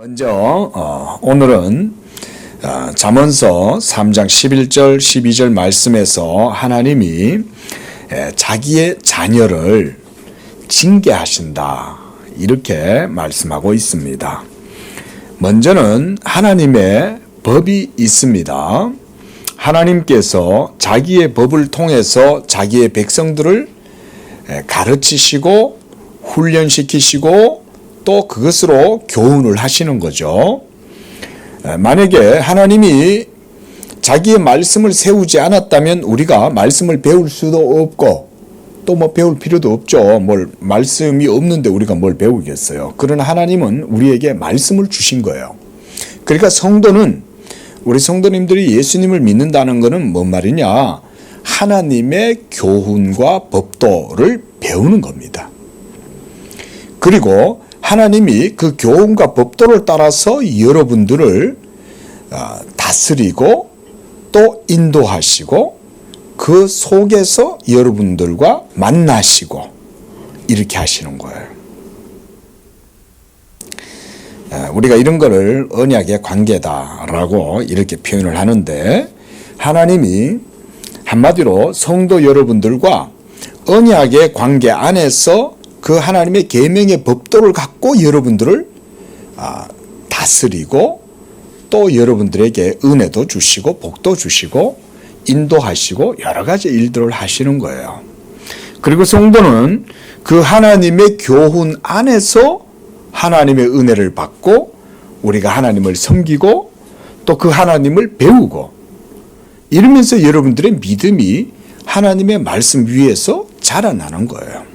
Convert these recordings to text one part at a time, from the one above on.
먼저 오늘은 잠언서 3장 11절 12절 말씀에서 하나님이 자기의 자녀를 징계하신다 이렇게 말씀하고 있습니다. 먼저는 하나님의 법이 있습니다. 하나님께서 자기의 법을 통해서 자기의 백성들을 가르치시고 훈련시키시고 또 그것으로 교훈을 하시는 거죠. 만약에 하나님이 자기의 말씀을 세우지 않았다면 우리가 말씀을 배울 수도 없고 또 배울 필요도 없죠. 말씀이 없는데 우리가 뭘 배우겠어요. 그러나 하나님은 우리에게 말씀을 주신 거예요. 그러니까 우리 성도님들이 예수님을 믿는다는 것은 뭔 말이냐? 하나님의 교훈과 법도를 배우는 겁니다. 그리고 하나님이 그 교훈과 법도를 따라서 여러분들을 다스리고 또 인도하시고 그 속에서 여러분들과 만나시고 이렇게 하시는 거예요. 우리가 이런 거를 언약의 관계다라고 이렇게 표현을 하는데 하나님이 한마디로 성도 여러분들과 언약의 관계 안에서 그 하나님의 계명의 법도를 갖고 여러분들을 다스리고 또 여러분들에게 은혜도 주시고 복도 주시고 인도하시고 여러 가지 일들을 하시는 거예요. 그리고 성도는 그 하나님의 교훈 안에서 하나님의 은혜를 받고 우리가 하나님을 섬기고 또 그 하나님을 배우고 이러면서 여러분들의 믿음이 하나님의 말씀 위에서 자라나는 거예요.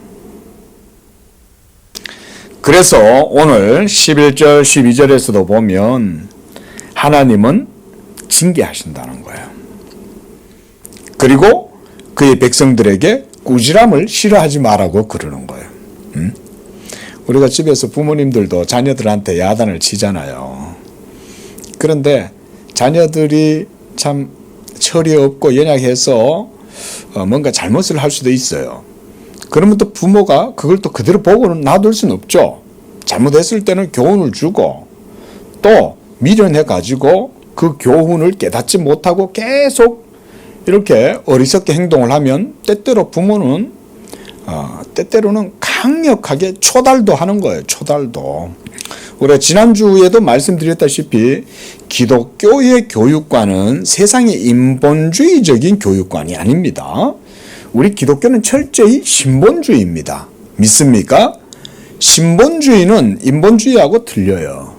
그래서 오늘 11절 12절에서도 보면 하나님은 징계하신다는 거예요. 그리고 그의 백성들에게 꾸지람을 싫어하지 말라고 그러는 거예요. 우리가 집에서 부모님들도 자녀들한테 야단을 치잖아요. 그런데 자녀들이 참 철이 없고 연약해서 뭔가 잘못을 할 수도 있어요. 그러면 또 부모가 그걸 또 그대로 보고는 놔둘 수는 없죠. 잘못했을 때는 교훈을 주고 또 미련해 가지고 그 교훈을 깨닫지 못하고 계속 이렇게 어리석게 행동을 하면 때때로 부모는 때때로는 강력하게 초달도 하는 거예요. 초달도. 우리가 지난주에도 말씀드렸다시피 기독교의 교육관은 세상의 인본주의적인 교육관이 아닙니다. 우리 기독교는 철저히 신본주의입니다. 믿습니까? 신본주의는 인본주의하고 틀려요.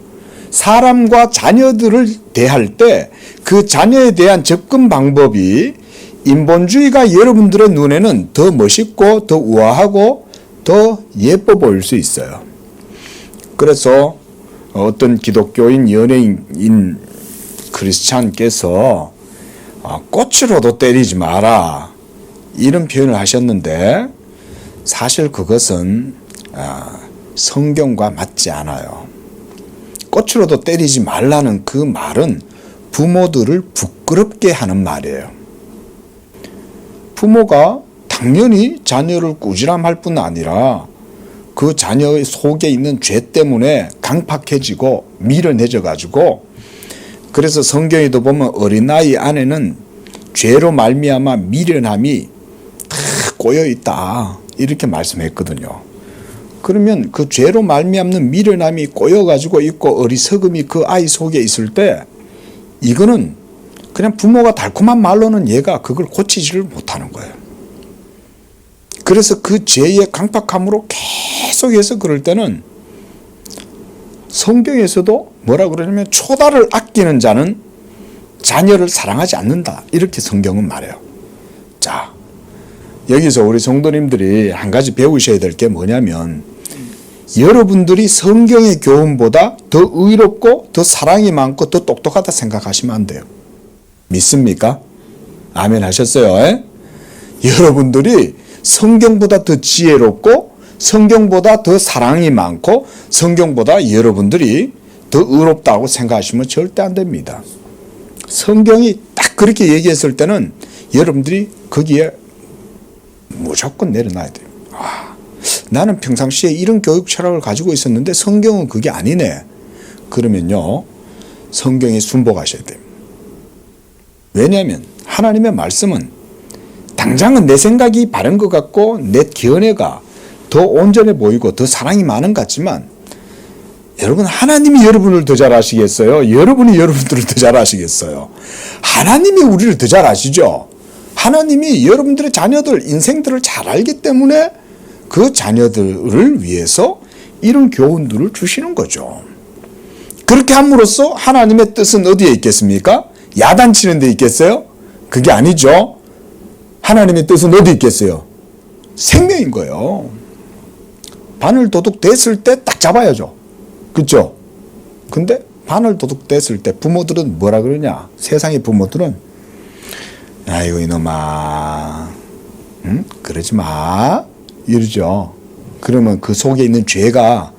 사람과 자녀들을 대할 때 그 자녀에 대한 접근 방법이 인본주의가 여러분들의 눈에는 더 멋있고 더 우아하고 더 예뻐 보일 수 있어요. 그래서 어떤 기독교인 연예인 크리스찬께서 꽃으로도 때리지 마라 이런 표현을 하셨는데 사실 그것은 성경과 맞지 않아요. 꽃으로도 때리지 말라는 그 말은 부모들을 부끄럽게 하는 말이에요. 부모가 당연히 자녀를 꾸지람할 뿐 아니라 그 자녀의 속에 있는 죄 때문에 강팍해지고 미련해져 가지고 그래서 성경에도 보면 어린아이 안에는 죄로 말미암아 미련함이 다 꼬여 있다 이렇게 말씀했거든요. 그러면 그 죄로 말미암는 미련함이 꼬여가지고 있고 어리석음이 그 아이 속에 있을 때 이거는 그냥 부모가 달콤한 말로는 얘가 그걸 고치지를 못하는 거예요. 그래서 그 죄의 강팍함으로 계속해서 그럴 때는 성경에서도 뭐라 그러냐면 초달을 아끼는 자는 자녀를 사랑하지 않는다 이렇게 성경은 말해요. 자, 여기서 우리 성도님들이 한 가지 배우셔야 될 게 뭐냐면 여러분들이 성경의 교훈보다 더 의롭고 더 사랑이 많고 더 똑똑하다 생각하시면 안 돼요. 믿습니까? 아멘 하셨어요? 여러분들이 성경보다 더 지혜롭고 성경보다 더 사랑이 많고 성경보다 여러분들이 더 의롭다고 생각하시면 절대 안 됩니다. 성경이 딱 그렇게 얘기했을 때는 여러분들이 거기에 무조건 내려놔야 돼요. 나는 평상시에 이런 교육 철학을 가지고 있었는데 성경은 그게 아니네. 그러면요, 성경에 순복하셔야 돼요. 왜냐하면 하나님의 말씀은 당장은 내 생각이 바른 것 같고 내 견해가 더 온전해 보이고 더 사랑이 많은 것 같지만, 여러분, 하나님이 여러분을 더 잘 아시겠어요? 여러분이 여러분들을 더 잘 아시겠어요? 하나님이 우리를 더 잘 아시죠? 하나님이 여러분들의 자녀들, 인생들을 잘 알기 때문에 그 자녀들을 위해서 이런 교훈들을 주시는 거죠. 그렇게 함으로써 하나님의 뜻은 어디에 있겠습니까? 야단치는 데 있겠어요? 그게 아니죠. 하나님의 뜻은 어디 있겠어요? 생명인 거예요. 바늘 도둑 됐을 때 딱 잡아야죠. 그렇죠? 근데 바늘 도둑 됐을 때 부모들은 뭐라 그러냐? 세상의 부모들은 아이고 이놈아, 응? 그러지 마 이러죠. 그러면 그 속에 있는 죄가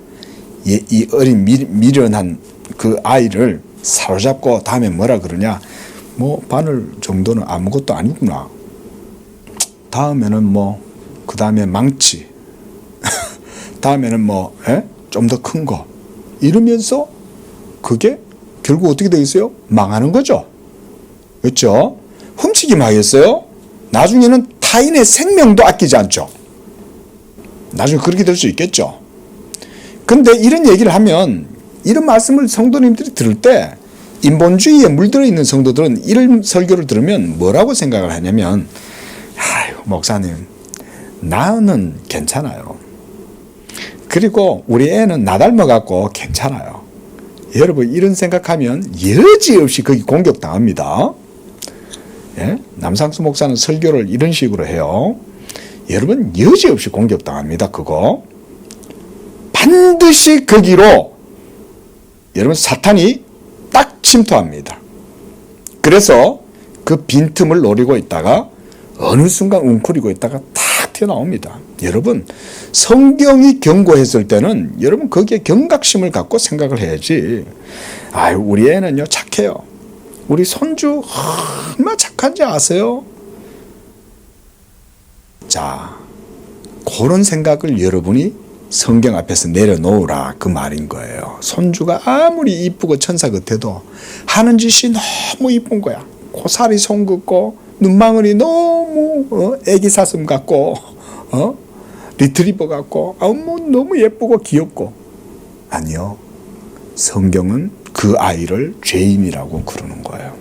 이 어린 미련한 그 아이를 사로잡고 다음에 뭐라 그러냐? 뭐 바늘 정도는 아무것도 아니구나. 다음에는 뭐 그 다음에 망치, 다음에는 뭐 좀 더 큰 거, 이러면서 그게 결국 어떻게 되겠어요? 망하는 거죠. 그렇죠? 훔치기만 하겠어요? 나중에는 타인의 생명도 아끼지 않죠. 나중에 그렇게 될 수 있겠죠. 근데 이런 얘기를 하면, 이런 말씀을 성도님들이 들을 때 인본주의에 물들어 있는 성도들은 이런 설교를 들으면 뭐라고 생각을 하냐면, 아유, 목사님, 나는 괜찮아요. 그리고 우리 애는 나 닮아갖고 괜찮아요. 여러분, 이런 생각하면 여지없이 거기 공격당합니다. 예? 남상수 목사는 설교를 이런 식으로 해요. 여러분, 여지없이 공격당합니다. 그거 반드시 거기로 여러분 사탄이 딱 침투합니다. 그래서 그 빈틈을 노리고 있다가 어느 순간 웅크리고 있다가 탁 튀어나옵니다. 여러분, 성경이 경고했을 때는 여러분 거기에 경각심을 갖고 생각을 해야지. 아유, 우리 애는요 착해요. 우리 손주 얼마나 착한지 아세요? 자, 그런 생각을 여러분이 성경 앞에서 내려놓으라, 그 말인 거예요. 손주가 아무리 이쁘고 천사 같아도 하는 짓이 너무 이쁜 거야. 고사리 손 긋고 눈망울이 너무 애기 사슴 같고 리트리버 같고 뭐 너무 예쁘고 귀엽고. 아니요, 성경은 그 아이를 죄인이라고 그러는 거예요.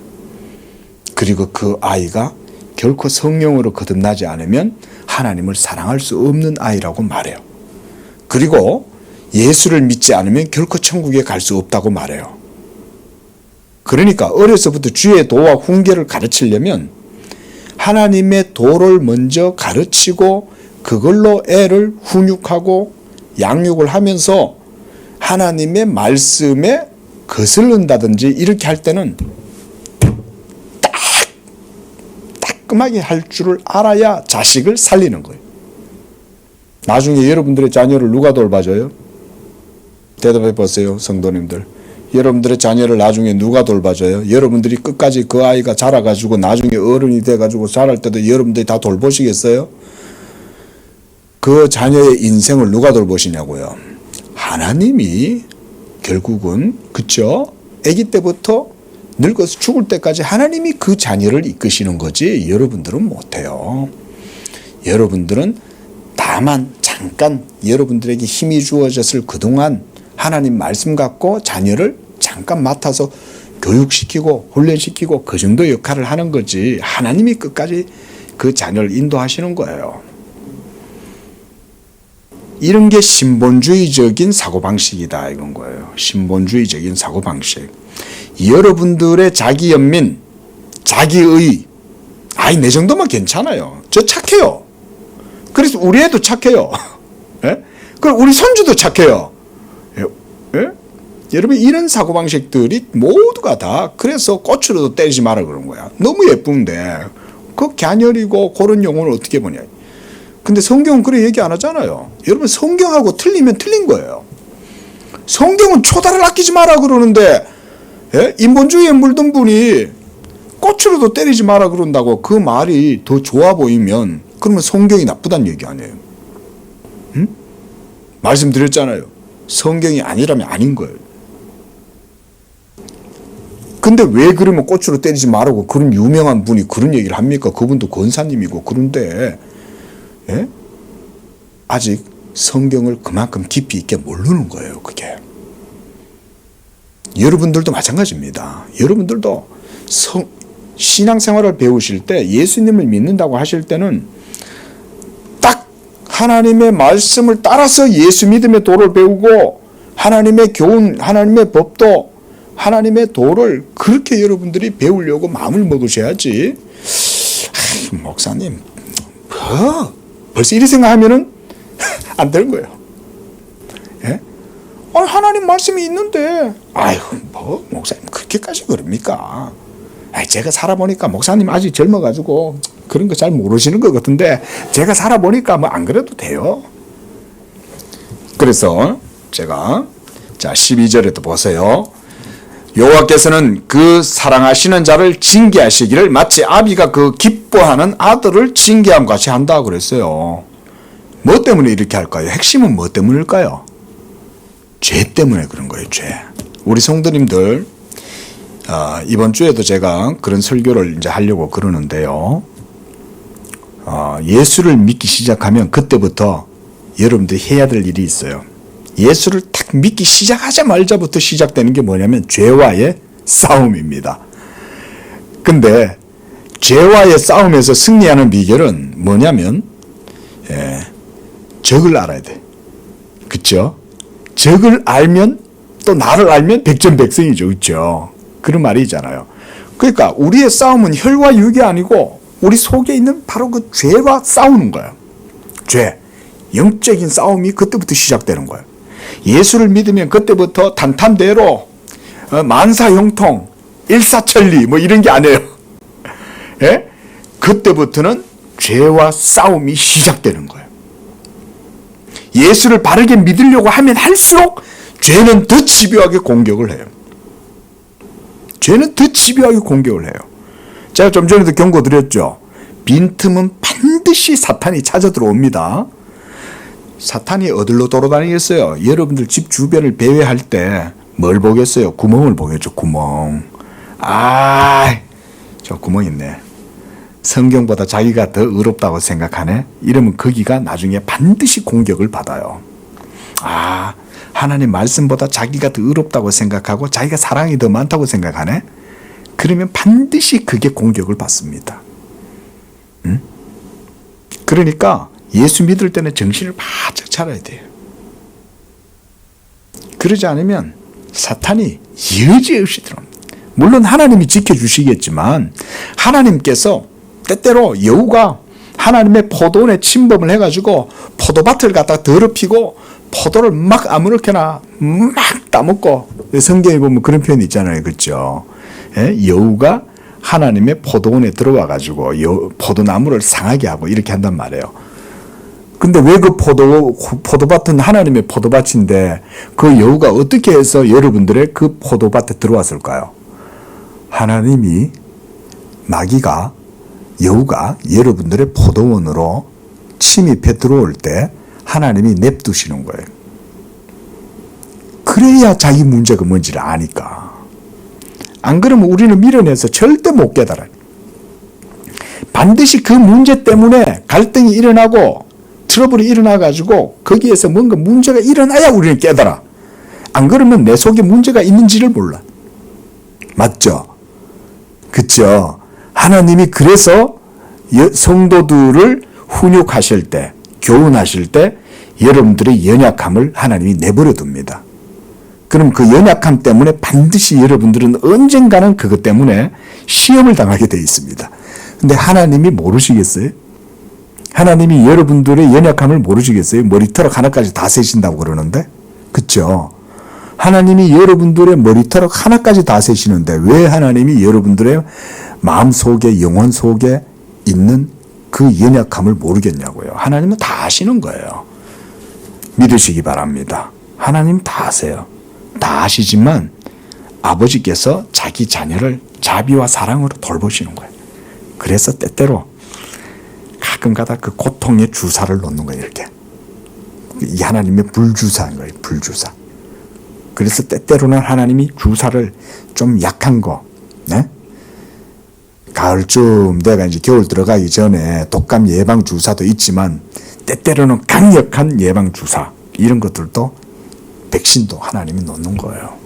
그리고 그 아이가 결코 성령으로 거듭나지 않으면 하나님을 사랑할 수 없는 아이라고 말해요. 그리고 예수를 믿지 않으면 결코 천국에 갈 수 없다고 말해요. 그러니까 어려서부터 주의 도와 훈계를 가르치려면 하나님의 도를 먼저 가르치고 그걸로 애를 훈육하고 양육을 하면서 하나님의 말씀에 거슬른다든지 이렇게 할 때는 따끔하게 할 줄을 알아야 자식을 살리는 거예요. 나중에 여러분들의 자녀를 누가 돌봐줘요? 대답해 보세요, 성도님들. 여러분들의 자녀를 나중에 누가 돌봐줘요? 여러분들이 끝까지 그 아이가 자라가지고 나중에 어른이 돼가지고 자랄 때도 여러분들이 다 돌보시겠어요? 그 자녀의 인생을 누가 돌보시냐고요? 하나님이 결국은, 그쵸? 아기 때부터 늙어서 죽을 때까지 하나님이 그 자녀를 이끄시는 거지 여러분들은 못해요. 여러분들은 다만 잠깐 여러분들에게 힘이 주어졌을 그동안 하나님 말씀 갖고 자녀를 잠깐 맡아서 교육시키고 훈련시키고 그 정도 역할을 하는 거지, 하나님이 끝까지 그 자녀를 인도하시는 거예요. 이런 게 신본주의적인 사고방식이다 이건 거예요. 신본주의적인 사고방식. 여러분들의 자기연민, 자기의, 아이 내 정도면 괜찮아요. 저 착해요. 그래서 우리 애도 착해요. 예? 그리고 우리 손주도 착해요. 예? 여러분, 이런 사고방식들이 모두가 다 그래서 꽃으로도 때리지 마라 그런 거야. 너무 예쁜데 그 갸녀리고 그런 용어를 어떻게 보냐. 근데 성경은 그래 얘기 안 하잖아요. 여러분, 성경하고 틀리면 틀린 거예요. 성경은 초다를 아끼지 마라 그러는데, 예? 인본주의에 물든 분이 꽃으로도 때리지 마라 그런다고 그 말이 더 좋아 보이면 그러면 성경이 나쁘다는 얘기 아니에요. 응? 말씀드렸잖아요. 성경이 아니라면 아닌 거예요. 근데 왜 그러면 꽃으로 때리지 말라고 그런 유명한 분이 그런 얘기를 합니까? 그분도 권사님이고. 그런데 예? 아직 성경을 그만큼 깊이 있게 모르는 거예요. 그게. 여러분들도 마찬가지입니다. 여러분들도 신앙생활을 배우실 때 예수님을 믿는다고 하실 때는 딱 하나님의 말씀을 따라서 예수 믿음의 도를 배우고 하나님의 교훈, 하나님의 법도 하나님의 도를 그렇게 여러분들이 배우려고 마음을 먹으셔야지. 목사님 벌써 이렇게 생각하면은 안 되는 거예요. 예? 하나님 말씀이 있는데 아유 목사님 그렇게까지 그럽니까? 제가 살아보니까 목사님 아직 젊어가지고 그런 거 잘 모르시는 것 같은데 제가 살아보니까 뭐 안 그래도 돼요. 그래서 제가 자 12절에도 보세요. 여호와께서는 그 사랑하시는 자를 징계하시기를 마치 아비가 그 기뻐하는 아들을 징계함 같이 한다 그랬어요. 뭐 때문에 이렇게 할까요? 핵심은 뭐 때문일까요? 죄 때문에 그런 거예요. 죄. 우리 성도님들 이번 주에도 제가 그런 설교를 이제 하려고 그러는데요. 예수를 믿기 시작하면 그때부터 여러분들이 해야 될 일이 있어요. 예수를 딱 믿기 시작하자마자부터 시작되는 게 뭐냐면 죄와의 싸움입니다. 근데 죄와의 싸움에서 승리하는 비결은 뭐냐면 적을 알아야 돼. 그쵸? 적을 알면 또 나를 알면 백전백승이죠. 그쵸? 그런 말이 있잖아요. 그러니까 우리의 싸움은 혈과 육이 아니고 우리 속에 있는 바로 그 죄와 싸우는 거예요. 죄. 영적인 싸움이 그때부터 시작되는 거예요. 예수를 믿으면 그때부터 탄탄대로 만사형통, 일사천리 뭐 이런 게 아니에요. 예? 그때부터는 죄와 싸움이 시작되는 거예요. 예수를 바르게 믿으려고 하면 할수록 죄는 더 집요하게 공격을 해요. 죄는 더 집요하게 공격을 해요. 제가 좀 전에도 경고 드렸죠. 빈틈은 반드시 사탄이 찾아 들어옵니다. 사탄이 어디로 돌아다니겠어요? 여러분들 집 주변을 배회할 때 뭘 보겠어요? 구멍을 보겠죠. 구멍. 저 구멍 있네. 성경보다 자기가 더 의롭다고 생각하네. 이러면 거기가 나중에 반드시 공격을 받아요. 하나님 말씀보다 자기가 더 의롭다고 생각하고 자기가 사랑이 더 많다고 생각하네. 그러면 반드시 그게 공격을 받습니다. 그러니까 예수 믿을 때는 정신을 바짝 차려야 돼요. 그러지 않으면 사탄이 여지없이 들어옵니다. 물론 하나님이 지켜주시겠지만 하나님께서 때때로 여우가 하나님의 포도원에 침범을 해가지고 포도밭을 갖다 더럽히고 포도를 막 아무렇게나 막 따먹고 성경에 보면 그런 표현이 있잖아요. 그렇죠? 여우가 하나님의 포도원에 들어와가지고 포도나무를 상하게 하고 이렇게 한단 말이에요. 근데 왜 그 포도밭은 하나님의 포도밭인데 그 여우가 어떻게 해서 여러분들의 그 포도밭에 들어왔을까요? 하나님이 마귀가 여우가 여러분들의 포도원으로 침입해 들어올 때 하나님이 냅두시는 거예요. 그래야 자기 문제가 뭔지를 아니까. 안 그러면 우리는 밀어내서 절대 못 깨달아요. 반드시 그 문제 때문에 갈등이 일어나고 트러블이 일어나가지고 거기에서 뭔가 문제가 일어나야 우리는 깨달아. 안 그러면 내 속에 문제가 있는지를 몰라. 맞죠? 그쵸? 하나님이 그래서 성도들을 훈육하실 때, 교훈하실 때 여러분들의 연약함을 하나님이 내버려 둡니다. 그럼 그 연약함 때문에 반드시 여러분들은 언젠가는 그것 때문에 시험을 당하게 되어 있습니다. 근데 하나님이 모르시겠어요? 하나님이 여러분들의 연약함을 모르시겠어요? 머리털 하나까지 다 세신다고 그러는데? 그쵸? 하나님이 여러분들의 머리털 하나까지 다 세시는데 왜 하나님이 여러분들의 마음 속에, 영혼 속에 있는 그 연약함을 모르겠냐고요. 하나님은 다 아시는 거예요. 믿으시기 바랍니다. 하나님 다 아세요. 다 아시지만 아버지께서 자기 자녀를 자비와 사랑으로 돌보시는 거예요. 그래서 때때로 가끔가다 그 고통의 주사를 놓는 거예요. 이렇게. 이 하나님의 불주사인 거예요. 불주사. 그래서 때때로는 하나님이 주사를 좀 약한 거, 네? 가을쯤 돼가 이제 겨울 들어가기 전에 독감 예방 주사도 있지만 때때로는 강력한 예방 주사 이런 것들도 백신도 하나님이 놓는 거예요.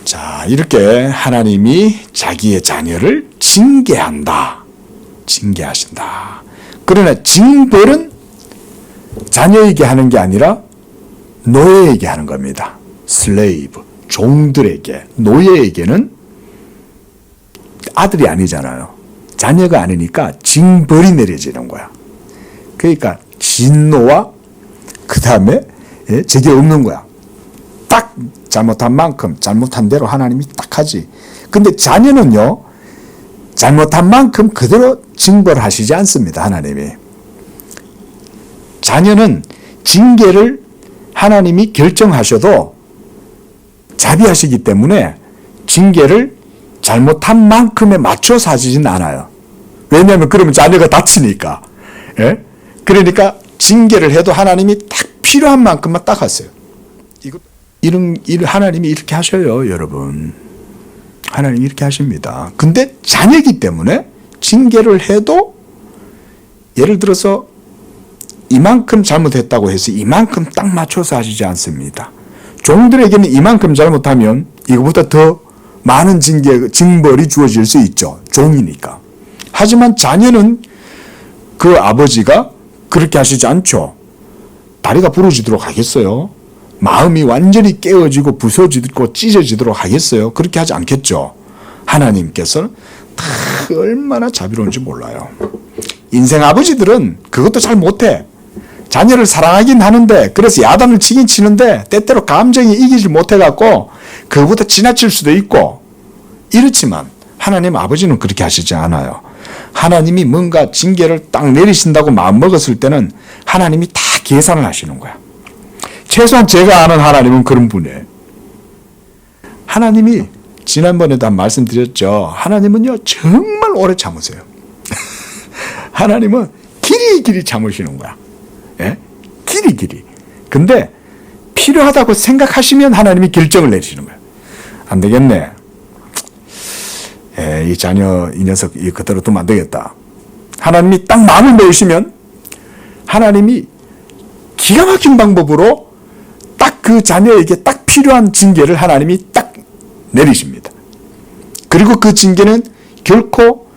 자, 이렇게 하나님이 자기의 자녀를 징계한다. 징계하신다. 그러나 징벌은 자녀에게 하는 게 아니라 노예에게 하는 겁니다. 슬레이브, 종들에게, 노예에게는 아들이 아니잖아요. 자녀가 아니니까 징벌이 내려지는 거야. 그러니까 진노와 그 다음에 저게 없는 거야. 딱 잘못한 만큼 잘못한 대로 하나님이 딱 하지. 근데 자녀는요, 잘못한 만큼 그대로 징벌하시지 않습니다. 하나님이. 자녀는 징계를 하나님이 결정하셔도 자비하시기 때문에 징계를 잘못한 만큼에 맞춰서 하시진 않아요. 왜냐하면 그러면 자녀가 다치니까. 예? 그러니까 징계를 해도 하나님이 딱 필요한 만큼만 딱 하세요. 이런 일을 하나님이 이렇게 하셔요, 여러분. 하나님이 이렇게 하십니다. 근데 자녀이기 때문에 징계를 해도 예를 들어서 이만큼 잘못했다고 해서 이만큼 딱 맞춰서 하시지 않습니다. 종들에게는 이만큼 잘못하면 이거보다 더 많은 징벌이 주어질 수 있죠. 종이니까. 하지만 자녀는 그 아버지가 그렇게 하시지 않죠. 다리가 부러지도록 하겠어요? 마음이 완전히 깨어지고 부서지고 찢어지도록 하겠어요? 그렇게 하지 않겠죠. 하나님께서는 다 얼마나 자비로운지 몰라요. 인생 아버지들은 그것도 잘 못해. 자녀를 사랑하긴 하는데 그래서 야단을 치긴 치는데 때때로 감정이 이기질 못해갖고 그거보다 지나칠 수도 있고 이렇지만 하나님 아버지는 그렇게 하시지 않아요. 하나님이 뭔가 징계를 딱 내리신다고 마음먹었을 때는 하나님이 다 계산을 하시는 거야. 최소한 제가 아는 하나님은 그런 분이에요. 하나님이 지난번에도 한 말씀드렸죠. 하나님은요 정말 오래 참으세요. 하나님은 길이 참으시는 거야. 예? 길이. 근데 필요하다고 생각하시면 하나님이 결정을 내리시는 거예요. 안 되겠네. 이 자녀, 이 녀석 그대로 두면 안 되겠다. 하나님이 딱 마음을 놓으시면 하나님이 기가 막힌 방법으로 딱 그 자녀에게 딱 필요한 징계를 하나님이 딱 내리십니다. 그리고 그 징계는 결코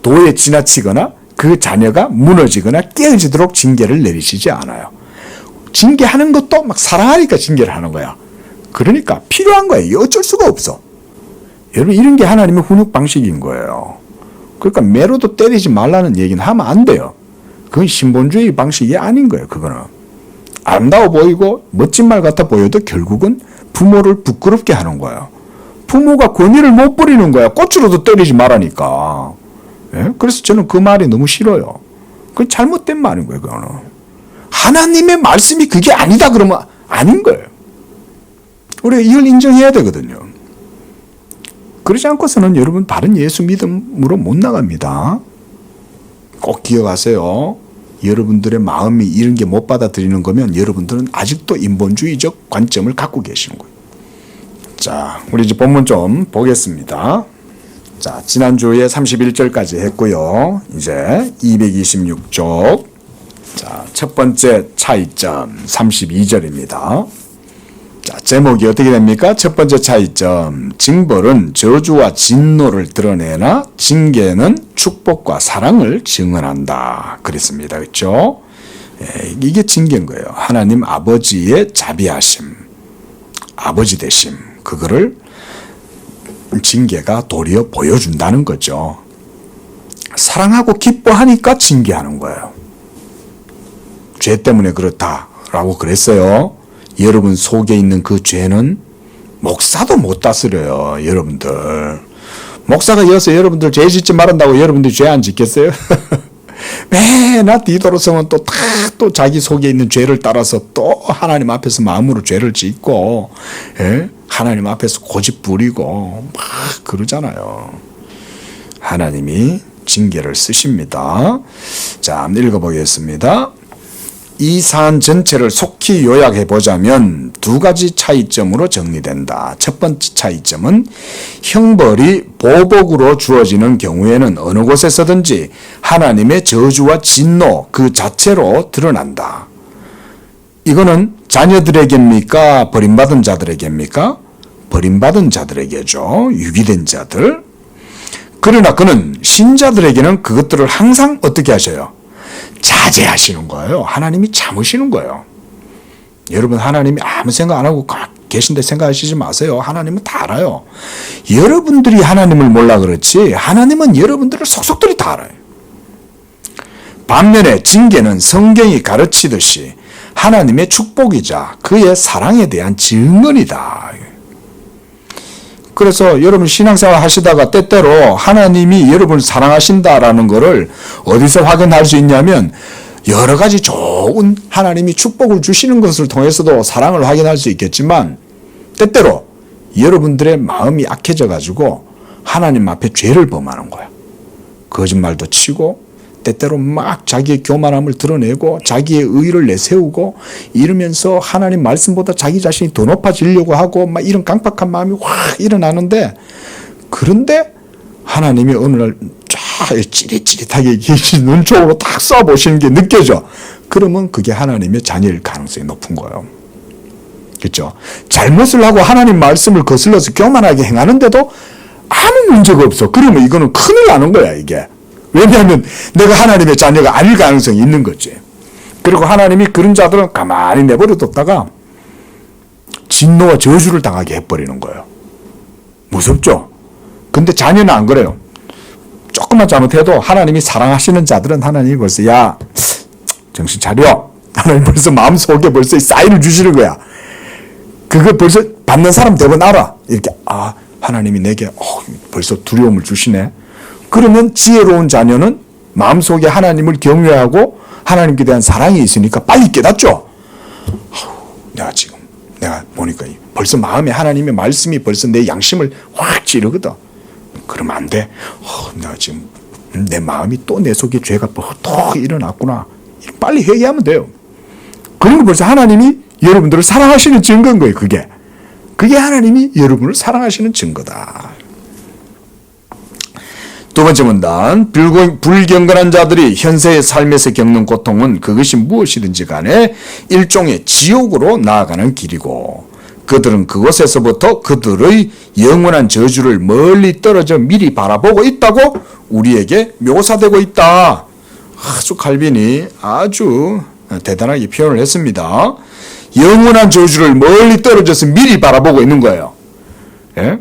도에 지나치거나 그 자녀가 무너지거나 깨어지도록 징계를 내리시지 않아요. 징계하는 것도 막 사랑하니까 징계를 하는 거야. 그러니까 필요한 거예요. 어쩔 수가 없어. 여러분 이런 게 하나님의 훈육 방식인 거예요. 그러니까 매로도 때리지 말라는 얘기는 하면 안 돼요. 그건 신본주의 방식이 아닌 거예요. 그거는. 아름다워 보이고 멋진 말 같아 보여도 결국은 부모를 부끄럽게 하는 거예요. 부모가 권위를 못 부리는 거야. 꽃으로도 때리지 말라니까. 예? 그래서 저는 그 말이 너무 싫어요. 그건 잘못된 말인 거예요. 그거는. 하나님의 말씀이 그게 아니다 그러면 아닌 거예요. 우리가 이걸 인정해야 되거든요. 그러지 않고서는 여러분 바른 예수 믿음으로 못 나갑니다. 꼭 기억하세요. 여러분들의 마음이 이런 게 못 받아들이는 거면 여러분들은 아직도 인본주의적 관점을 갖고 계시는 거예요. 자, 우리 이제 본문 좀 보겠습니다. 자, 지난주에 31절까지 했고요. 이제 226쪽. 자, 첫 번째 차이점 32절입니다. 자, 제목이 어떻게 됩니까? 첫 번째 차이점. 징벌은 저주와 진노를 드러내나 징계는 축복과 사랑을 증언한다. 그랬습니다. 그렇죠? 이게 징계인 거예요. 하나님 아버지의 자비하심, 아버지 되심. 그거를 징계가 도리어 보여준다는 거죠. 사랑하고 기뻐하니까 징계하는 거예요. 죄 때문에 그렇다라고 그랬어요. 여러분 속에 있는 그 죄는 목사도 못 다스려요. 여러분들. 목사가 여서 여러분들 죄 짓지 말한다고 여러분들 죄 안 짓겠어요? 매나 디도로성은 또 자기 속에 있는 죄를 따라서 또 하나님 앞에서 마음으로 죄를 짓고 하나님 앞에서 고집 부리고 막 그러잖아요. 하나님이 징계를 쓰십니다. 자, 한번 읽어보겠습니다. 이 사안 전체를 속히 요약해 보자면 두 가지 차이점으로 정리된다. 첫 번째 차이점은 형벌이 보복으로 주어지는 경우에는 어느 곳에서든지 하나님의 저주와 진노 그 자체로 드러난다. 이거는 자녀들에게입니까? 버림받은 자들에게입니까? 버림받은 자들에게죠. 유기된 자들. 그러나 그는 신자들에게는 그것들을 항상 어떻게 하셔요? 자제하시는 거예요. 하나님이 참으시는 거예요. 여러분, 하나님이 아무 생각 안 하고 계신데 생각하시지 마세요. 하나님은 다 알아요. 여러분들이 하나님을 몰라 그렇지 하나님은 여러분들을 속속들이 다 알아요. 반면에 징계는 성경이 가르치듯이 하나님의 축복이자 그의 사랑에 대한 증언이다. 그래서 여러분 신앙생활 하시다가 때때로 하나님이 여러분을 사랑하신다라는 것을 어디서 확인할 수 있냐면 여러 가지 좋은 하나님이 축복을 주시는 것을 통해서도 사랑을 확인할 수 있겠지만 때때로 여러분들의 마음이 악해져 가지고 하나님 앞에 죄를 범하는 거야. 거짓말도 치고 때때로 막 자기의 교만함을 드러내고 자기의 의의를 내세우고 이러면서 하나님 말씀보다 자기 자신이 더 높아지려고 하고 막 이런 강팍한 마음이 확 일어나는데, 그런데 하나님이 어느 날 쫙 찌릿찌릿하게 눈쪽으로 딱 쏴보시는 게 느껴져. 그러면 그게 하나님의 자녀일 가능성이 높은 거예요. 그렇죠? 잘못을 하고 하나님 말씀을 거슬러서 교만하게 행하는데도 아무 문제가 없어. 그러면 이거는 큰일 나는 거야, 이게. 왜냐하면 내가 하나님의 자녀가 아닐 가능성이 있는 거지. 그리고 하나님이 그런 자들은 가만히 내버려뒀다가 진노와 저주를 당하게 해버리는 거예요. 무섭죠? 근데 자녀는 안 그래요. 조금만 잘못해도 하나님이 사랑하시는 자들은 하나님이 벌써 야 정신 차려. 하나님 벌써 마음속에 벌써 사인을 주시는 거야. 그거 벌써 받는 사람 대부분 알아. 이렇게 하나님이 내게 벌써 두려움을 주시네. 그러면 지혜로운 자녀는 마음속에 하나님을 경외하고 하나님께 대한 사랑이 있으니까 빨리 깨닫죠. 내가 보니까 벌써 마음에 하나님의 말씀이 벌써 내 양심을 확 찌르거든. 그러면 안 돼. 내가 지금 내 마음이 또 내 속에 죄가 또 일어났구나. 빨리 회개하면 돼요. 그리고 벌써 하나님이 여러분들을 사랑하시는 증거인 거예요. 그게 하나님이 여러분을 사랑하시는 증거다. 두 번째 문단, 불경건한 자들이 현세의 삶에서 겪는 고통은 그것이 무엇이든지 간에 일종의 지옥으로 나아가는 길이고 그들은 그곳에서부터 그들의 영원한 저주를 멀리 떨어져 미리 바라보고 있다고 우리에게 묘사되고 있다. 아주 칼빈이 아주 대단하게 표현을 했습니다. 영원한 저주를 멀리 떨어져서 미리 바라보고 있는 거예요. 예?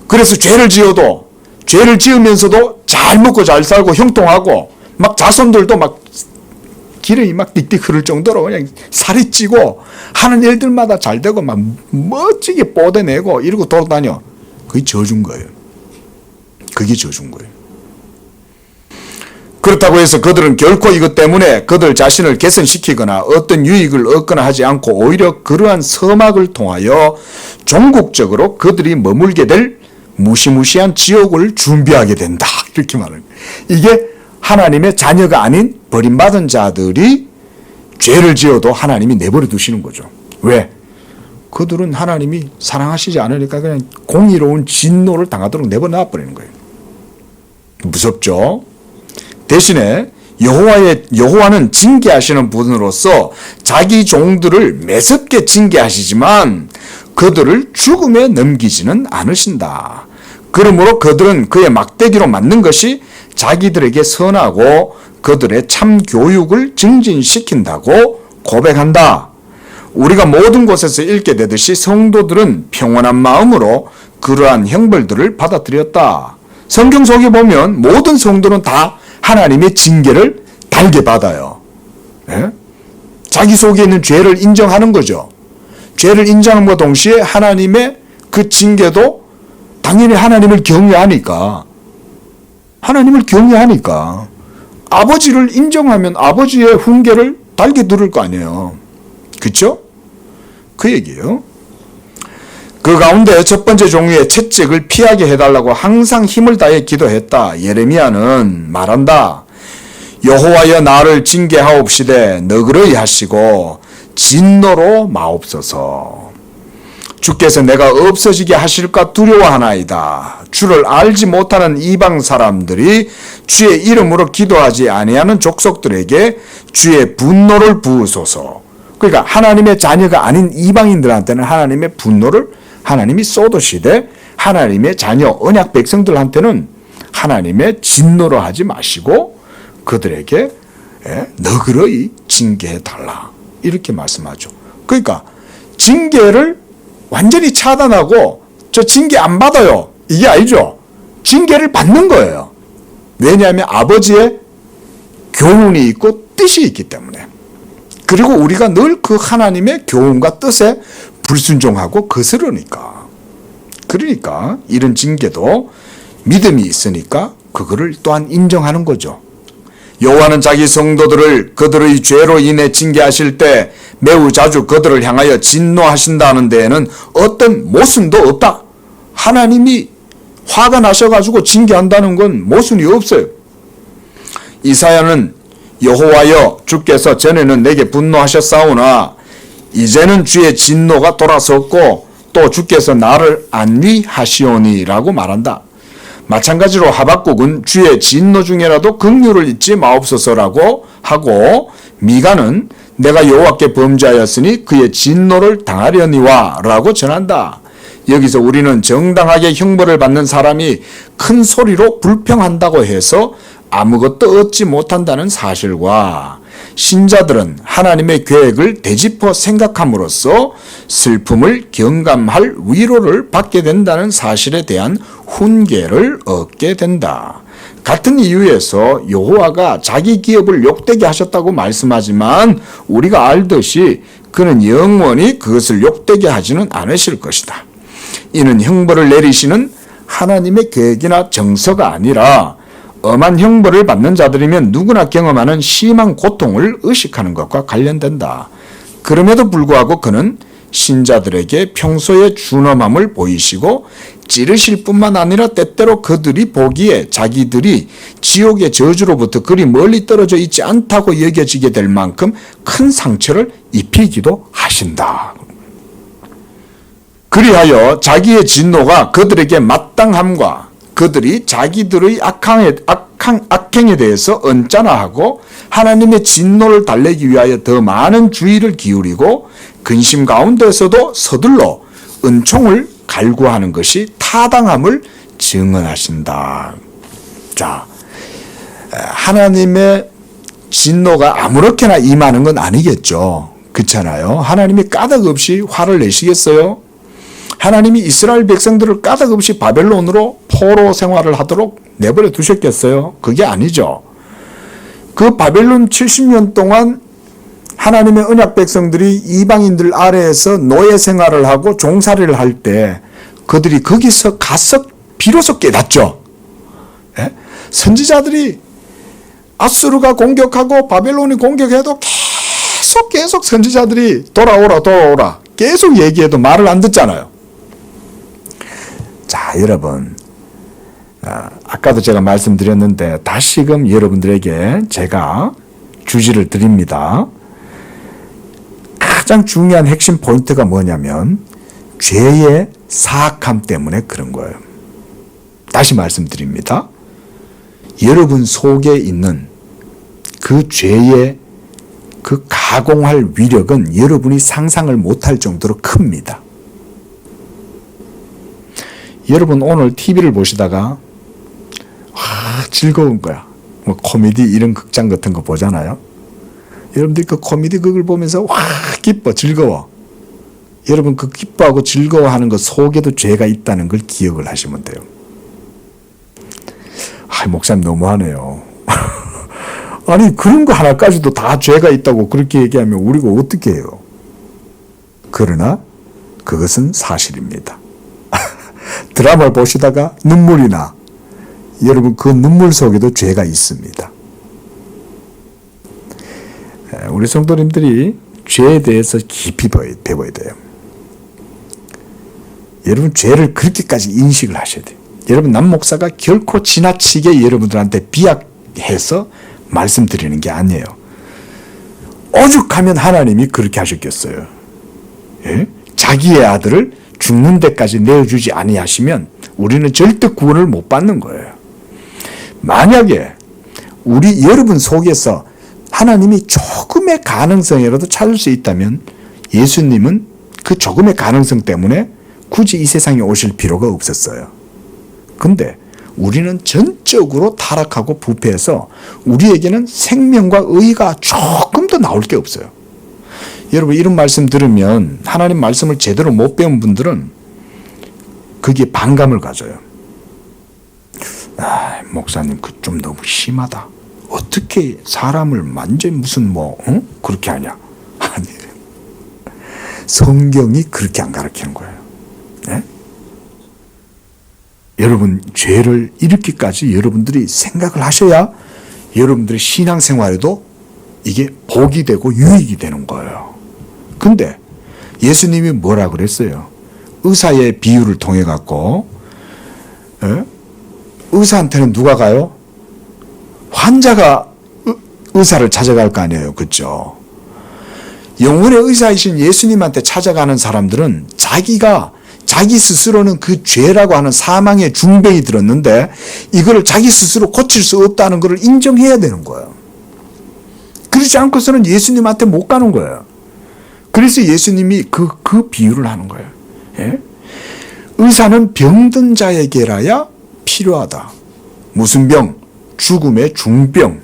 그래서 죄를 지으면서도 잘 먹고 잘 살고 형통하고 막 자손들도 막 기름이 막 띡띡 흐를 정도로 그냥 살이 찌고 하는 일들마다 잘 되고 막 멋지게 뽀대내고 이러고 돌아다녀. 그게 저주인 거예요. 그게 저주인 거예요. 그렇다고 해서 그들은 결코 이것 때문에 그들 자신을 개선시키거나 어떤 유익을 얻거나 하지 않고 오히려 그러한 서막을 통하여 종국적으로 그들이 머물게 될 무시무시한 지옥을 준비하게 된다. 이렇게 말합니다. 이게 하나님의 자녀가 아닌 버림받은 자들이 죄를 지어도 하나님이 내버려 두시는 거죠. 왜? 그들은 하나님이 사랑하시지 않으니까 그냥 공의로운 진노를 당하도록 내버려 놔버리는 거예요. 무섭죠? 대신에 여호와는 징계하시는 분으로서 자기 종들을 매섭게 징계하시지만 그들을 죽음에 넘기지는 않으신다. 그러므로 그들은 그의 막대기로 맞는 것이 자기들에게 선하고 그들의 참 교육을 증진시킨다고 고백한다. 우리가 모든 곳에서 읽게 되듯이 성도들은 평온한 마음으로 그러한 형벌들을 받아들였다. 성경 속에 보면 모든 성도는 다 하나님의 징계를 달게 받아요. 예? 자기 속에 있는 죄를 인정하는 거죠. 죄를 인정함과 동시에 하나님의 그 징계도 당연히 하나님을 경외하니까 아버지를 인정하면 아버지의 훈계를 달게 들을 거 아니에요. 그렇죠? 그 얘기예요. 그 가운데 첫 번째 종류의 채찍을 피하게 해달라고 항상 힘을 다해 기도했다. 예레미야는 말한다. 여호와여 나를 징계하옵시되 너그러이 하시고 진노로 마옵소서. 주께서 내가 없어지게 하실까 두려워하나이다. 주를 알지 못하는 이방 사람들이 주의 이름으로 기도하지 아니하는 족속들에게 주의 분노를 부으소서. 그러니까 하나님의 자녀가 아닌 이방인들한테는 하나님의 분노를 하나님이 쏟으시되 하나님의 자녀 언약 백성들한테는 하나님의 진노로 하지 마시고 그들에게 너그러이 징계해달라 이렇게 말씀하죠. 그러니까 징계를 완전히 차단하고 저 징계 안 받아요 이게 아니죠. 징계를 받는 거예요. 왜냐하면 아버지의 교훈이 있고 뜻이 있기 때문에. 그리고 우리가 늘 그 하나님의 교훈과 뜻에 불순종하고 거스르니까. 그러니까 이런 징계도 믿음이 있으니까 그거를 또한 인정하는 거죠. 여호와는 자기 성도들을 그들의 죄로 인해 징계하실 때 매우 자주 그들을 향하여 진노하신다는 데에는 어떤 모순도 없다. 하나님이 화가 나셔가지고 징계한다는 건 모순이 없어요. 이사야는 여호와여 주께서 전에는 내게 분노하셨사오나 이제는 주의 진노가 돌아섰고 또 주께서 나를 안위하시오니라고 말한다. 마찬가지로 하박국은 주의 진노 중에라도 긍휼을 잊지 마옵소서라고 하고 미가는 내가 여호와께 범죄하였으니 그의 진노를 당하려니와 라고 전한다. 여기서 우리는 정당하게 형벌을 받는 사람이 큰 소리로 불평한다고 해서 아무것도 얻지 못한다는 사실과 신자들은 하나님의 계획을 되짚어 생각함으로써 슬픔을 경감할 위로를 받게 된다는 사실에 대한 훈계를 얻게 된다. 같은 이유에서 여호와가 자기 기업을 욕되게 하셨다고 말씀하지만 우리가 알듯이 그는 영원히 그것을 욕되게 하지는 않으실 것이다. 이는 형벌을 내리시는 하나님의 계획이나 정서가 아니라 엄한 형벌을 받는 자들이면 누구나 경험하는 심한 고통을 의식하는 것과 관련된다. 그럼에도 불구하고 그는 신자들에게 평소에 준엄함을 보이시고 찌르실 뿐만 아니라 때때로 그들이 보기에 자기들이 지옥의 저주로부터 그리 멀리 떨어져 있지 않다고 여겨지게 될 만큼 큰 상처를 입히기도 하신다. 그리하여 자기의 진노가 그들에게 마땅함과 그들이 자기들의 악행에 대해서 언짢아하고 하나님의 진노를 달래기 위하여 더 많은 주의를 기울이고 근심 가운데서도 서둘러 은총을 갈구하는 것이 타당함을 증언하신다. 자, 하나님의 진노가 아무렇게나 임하는 건 아니겠죠. 그렇잖아요. 하나님이 까닭 없이 화를 내시겠어요? 하나님이 이스라엘 백성들을 까닭 없이 바벨론으로 포로 생활을 하도록 내버려 두셨겠어요? 그게 아니죠. 그 바벨론 70년 동안 하나님의 언약 백성들이 이방인들 아래에서 노예 생활을 하고 종살이를 할 때 그들이 거기서 가서 비로소 깨닫죠. 예? 선지자들이 아수르가 공격하고 바벨론이 공격해도 계속 선지자들이 돌아오라 계속 얘기해도 말을 안 듣잖아요. 자, 여러분, 아까도 제가 말씀드렸는데 다시금 여러분들에게 제가 주지를 드립니다. 가장 중요한 핵심 포인트가 뭐냐면 죄의 사악함 때문에 그런 거예요. 다시 말씀드립니다. 여러분 속에 있는 그 죄의 그 가공할 위력은 여러분이 상상을 못할 정도로 큽니다. 여러분 오늘 TV를 보시다가 즐거운 거야. 뭐 코미디 이런 극장 같은 거 보잖아요. 여러분들이 그 코미디 극을 보면서 기뻐 즐거워. 여러분 그 기뻐하고 즐거워하는 것 속에도 죄가 있다는 걸 기억을 하시면 돼요. 목사님 너무하네요. 아니 그런 거 하나까지도 다 죄가 있다고 그렇게 얘기하면 우리가 어떻게 해요? 그러나 그것은 사실입니다. 드라마를 보시다가 눈물이 나. 여러분 그 눈물 속에도 죄가 있습니다. 우리 성도님들이 죄에 대해서 깊이 배워야 돼요. 여러분 죄를 그렇게까지 인식을 하셔야 돼요. 여러분 남 목사가 결코 지나치게 여러분들한테 비약해서 말씀드리는 게 아니에요. 오죽하면 하나님이 그렇게 하셨겠어요. 예? 자기의 아들을 죽는 데까지 내어주지 아니하시면 우리는 절대 구원을 못 받는 거예요. 만약에 우리 여러분 속에서 하나님이 조금의 가능성이라도 찾을 수 있다면 예수님은 그 조금의 가능성 때문에 굳이 이 세상에 오실 필요가 없었어요. 근데 우리는 전적으로 타락하고 부패해서 우리에게는 생명과 의가 조금도 나올 게 없어요. 여러분 이런 말씀 들으면 하나님 말씀을 제대로 못 배운 분들은 거기에 반감을 가져요. 목사님 그 좀 너무 심하다. 어떻게 사람을 완전 무슨 그렇게 하냐. 아니 성경이 그렇게 안 가르치는 거예요. 네? 여러분 죄를 이렇게까지 여러분들이 생각을 하셔야 여러분들의 신앙생활에도 이게 복이 되고 유익이 되는 거예요. 근데 예수님이 뭐라 그랬어요? 의사의 비유를 통해 갖고 의사한테는 누가 가요? 환자가 의사를 찾아갈 거 아니에요. 그렇죠? 영혼의 의사이신 예수님한테 찾아가는 사람들은 자기 스스로는 그 죄라고 하는 사망의 중병이 들었는데 이거를 자기 스스로 고칠 수 없다는 것을 인정해야 되는 거예요. 그렇지 않고서는 예수님한테 못 가는 거예요. 그래서 예수님이 그 비유를 하는 거예요. 예? 의사는 병든 자에게라야 필요하다. 무슨 병? 죽음의 중병.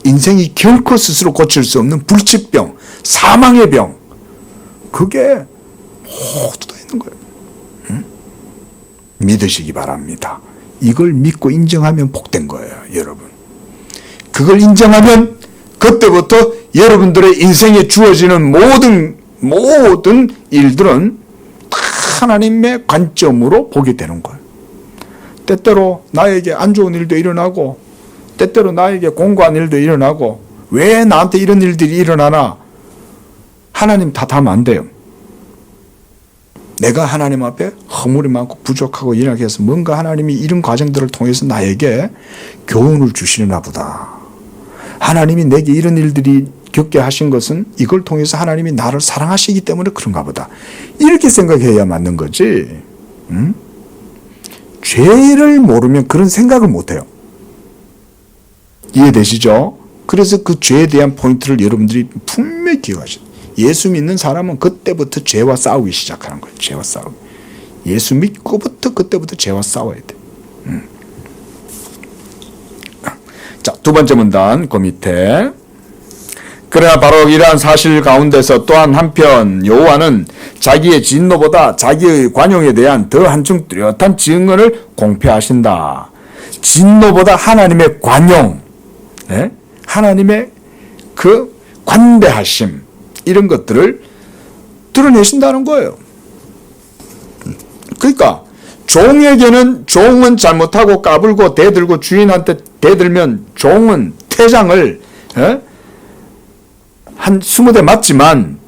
인생이 결코 스스로 고칠 수 없는 불치병, 사망의 병. 그게 모두 다 있는 거예요. 응? 믿으시기 바랍니다. 이걸 믿고 인정하면 복된 거예요, 여러분. 그걸 인정하면 그때부터 여러분들의 인생에 주어지는 모든 일들은 다 하나님의 관점으로 보게 되는 거예요. 때때로 나에게 안 좋은 일도 일어나고 때때로 나에게 공고한 일도 일어나고 왜 나한테 이런 일들이 일어나나? 하나님 탓하면 안 돼요. 내가 하나님 앞에 허물이 많고 부족하고 이렇게 해서 뭔가 하나님이 이런 과정들을 통해서 나에게 교훈을 주시려나 보다. 하나님이 내게 이런 일들이 겪게 하신 것은 이걸 통해서 하나님이 나를 사랑하시기 때문에 그런가 보다. 이렇게 생각해야 맞는 거지. 응? 죄를 모르면 그런 생각을 못해요. 이해되시죠? 그래서 그 죄에 대한 포인트를 여러분들이 분명히 기억하셔야 돼요. 예수 믿는 사람은 그때부터 죄와 싸우기 시작하는 거예요. 죄와 싸우기. 예수 믿고부터 그때부터 죄와 싸워야 돼요. 자, 두 번째 문단 그 밑에 그러나 바로 이러한 사실 가운데서 또한 한편 여호와는 자기의 진노보다 자기의 관용에 대한 더 한층 뚜렷한 증언을 공표하신다. 진노보다 하나님의 관용, 네? 하나님의 그 관대하심 이런 것들을 드러내신다는 거예요. 그러니까 종에게는 종은 잘못하고 까불고 대들고 주인한테 대들면 종은 퇴장을 한 20대 맞지만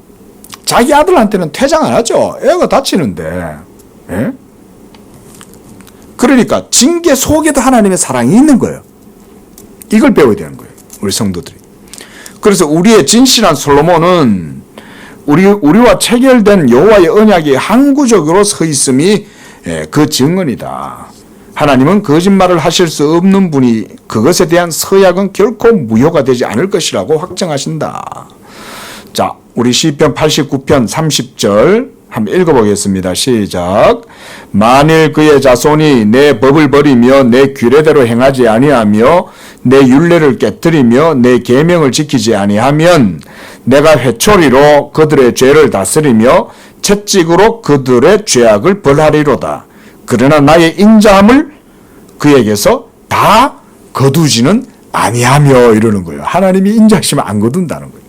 자기 아들한테는 퇴장 안 하죠. 애가 다치는데. 예? 그러니까 징계 속에도 하나님의 사랑이 있는 거예요. 이걸 배워야 되는 거예요. 우리 성도들이. 그래서 우리의 진실한 솔로몬은 우리와 체결된 여호와의 언약이 항구적으로 서 있음이 그 증언이다. 하나님은 거짓말을 하실 수 없는 분이 그것에 대한 서약은 결코 무효가 되지 않을 것이라고 확정하신다. 자, 우리 시편 89편 30절 한번 읽어보겠습니다. 시작. 만일 그의 자손이 내 법을 버리며 내 규례대로 행하지 아니하며 내 율례를 깨뜨리며 내 계명을 지키지 아니하면 내가 회초리로 그들의 죄를 다스리며 채찍으로 그들의 죄악을 벌하리로다. 그러나 나의 인자함을 그에게서 다 거두지는 아니하며 이러는 거예요. 하나님이 인자하시면 안 거둔다는 거예요.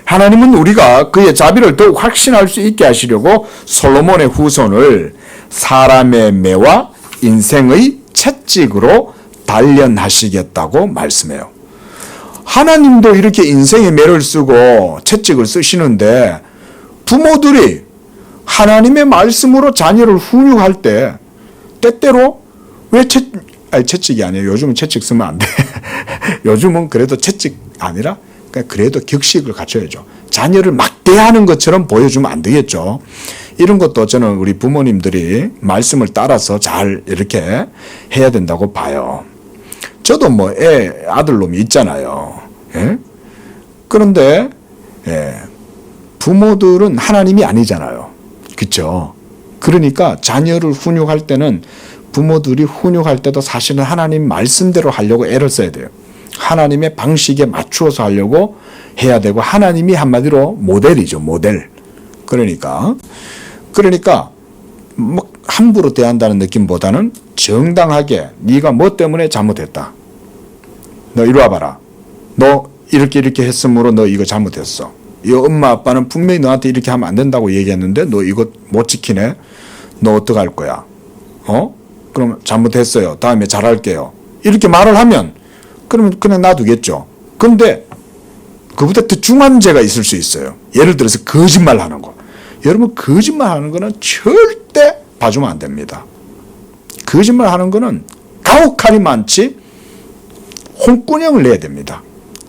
하나님은 우리가 그의 자비를 더욱 확신할 수 있게 하시려고 솔로몬의 후손을 사람의 매와 인생의 채찍으로 단련하시겠다고 말씀해요. 하나님도 이렇게 인생의 매를 쓰고 채찍을 쓰시는데 부모들이 하나님의 말씀으로 자녀를 훈육할 때 때때로 왜 아니 채찍이 아니에요. 요즘은 채찍 쓰면 안 돼. 요즘은 그래도 채찍 아니라 그래도 격식을 갖춰야죠. 자녀를 막대하는 것처럼 보여주면 안 되겠죠. 이런 것도 저는 우리 부모님들이 말씀을 따라서 잘 이렇게 해야 된다고 봐요. 저도 뭐 아들놈이 있잖아요. 예? 그런데 부모들은 하나님이 아니잖아요. 그렇죠? 그러니까 자녀를 훈육할 때는 부모들이 훈육할 때도 사실은 하나님 말씀대로 하려고 애를 써야 돼요. 하나님의 방식에 맞추어서 하려고 해야 되고, 하나님이 한마디로 모델이죠. 모델. 그러니까 뭐 함부로 대한다는 느낌보다는 정당하게 네가 뭐 때문에 잘못했다. 너 이리 와봐라. 너 이렇게 했으므로 너 이거 잘못했어. 이 엄마 아빠는 분명히 너한테 이렇게 하면 안 된다고 얘기했는데 너 이거 못 지키네. 너 어떡할 거야? 그럼 잘못했어요. 다음에 잘할게요. 이렇게 말을 하면 그러면 그냥 놔두겠죠. 근데 그보다 더 중한 죄가 있을 수 있어요. 예를 들어서 거짓말하는 거. 여러분, 거짓말하는 거는 절대 봐주면 안 됩니다. 거짓말하는 거는 가혹할이 많지 홍군형을 내야 됩니다.